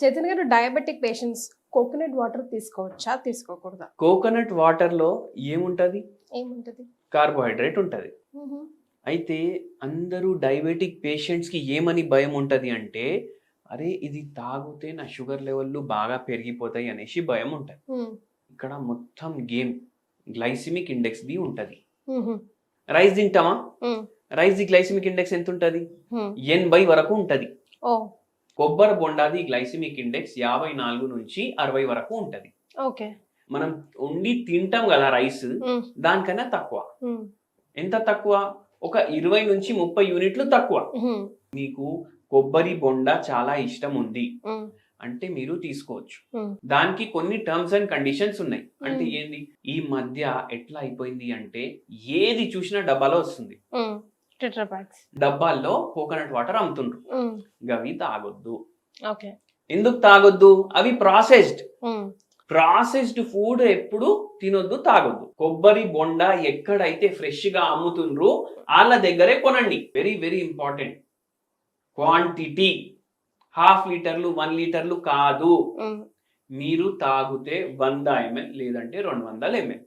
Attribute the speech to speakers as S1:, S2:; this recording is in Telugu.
S1: చైతన్య గారు, డయాబెటిక్ పేషెంట్స్ కోకోనట్ వాటర్ తీసుకోవచ్చా, తీసుకోకూడదా?
S2: కోకోనట్ వాటర్లో ఏముంటది?
S1: ఏముంటది?
S2: కార్బోహైడ్రేట్ ఉంటది.
S1: మ్హూ.
S2: అయితే అందరూ డయాబెటిక్ పేషెంట్స్కి ఏమని భయం ఉంటుంది అంటే, అరే ఇది తాగితే నా షుగర్ లెవెల్లు బాగా పెరిగిపోతాయి అనేసి భయం ఉంటుంది.
S1: మ్.
S2: ఇక్కడ మొత్తం గేమ్ గ్లైసిమిక్ ఇండెక్స్ ది ఉంటుంది.
S1: మ్హూ.
S2: రైస్ తింటామా?
S1: మ్.
S2: రైస్ ది గ్లైసిమిక్ ఇండెక్స్ ఎంత ఉంటుంది?
S1: మ్.
S2: 80 వరకు ఉంటుంది.
S1: ఓ
S2: కొబ్బరి బొండాది గ్లైసిమిక్ ఇండెక్స్ 54 నుంచి 60 వరకు ఉంటుంది.
S1: ఓకే.
S2: మనం వండి తింటాం కదా రైస్,
S1: మ్.
S2: దానికన్నా తక్కువ.
S1: మ్.
S2: ఎంత తక్కువ? ఒక 20 నుంచి 30 యూనిట్లు తక్కువ.
S1: మ్.
S2: మీకు కొబ్బరి బొండ చాలా ఇష్టం ఉంది
S1: మ్.
S2: అంటే మీరు తీసుకోవచ్చు.
S1: మ్.
S2: దానికి కొన్ని టర్మ్స్ అండ్ కండిషన్స్ ఉన్నాయి. అంటే
S1: మ్.
S2: ఏంది, ఈ మధ్య ఎట్లా అయిపోయింది అంటే ఏది చూసినా డబ్బాలో వస్తుంది.
S1: మ్. టెట్రాపాక్స్.
S2: డబ్బాల్లో కోకోనట్ వాటర్ అమ్ముతుండ్రు.
S1: మ్.
S2: గవి తాగొద్దు.
S1: ఓకే.
S2: ఎందుకు తాగొద్దు? అవి ప్రాసెస్డ్.
S1: మ్.
S2: ప్రాసెస్డ్ ఫుడ్ ఎప్పుడు తినొద్దు, తాగొద్దు. కొబ్బరి బొండ ఎక్కడైతే ఫ్రెష్ గా అమ్ముతుండ్రో వాళ్ళ దగ్గరే కొనండి. Very very important. క్వాంటిటీ 1/2 లీటర్లు 1 లీటర్లు కాదు.
S1: మ్.
S2: మీరు తాగితే 100 ml లేదంటే 200 ml.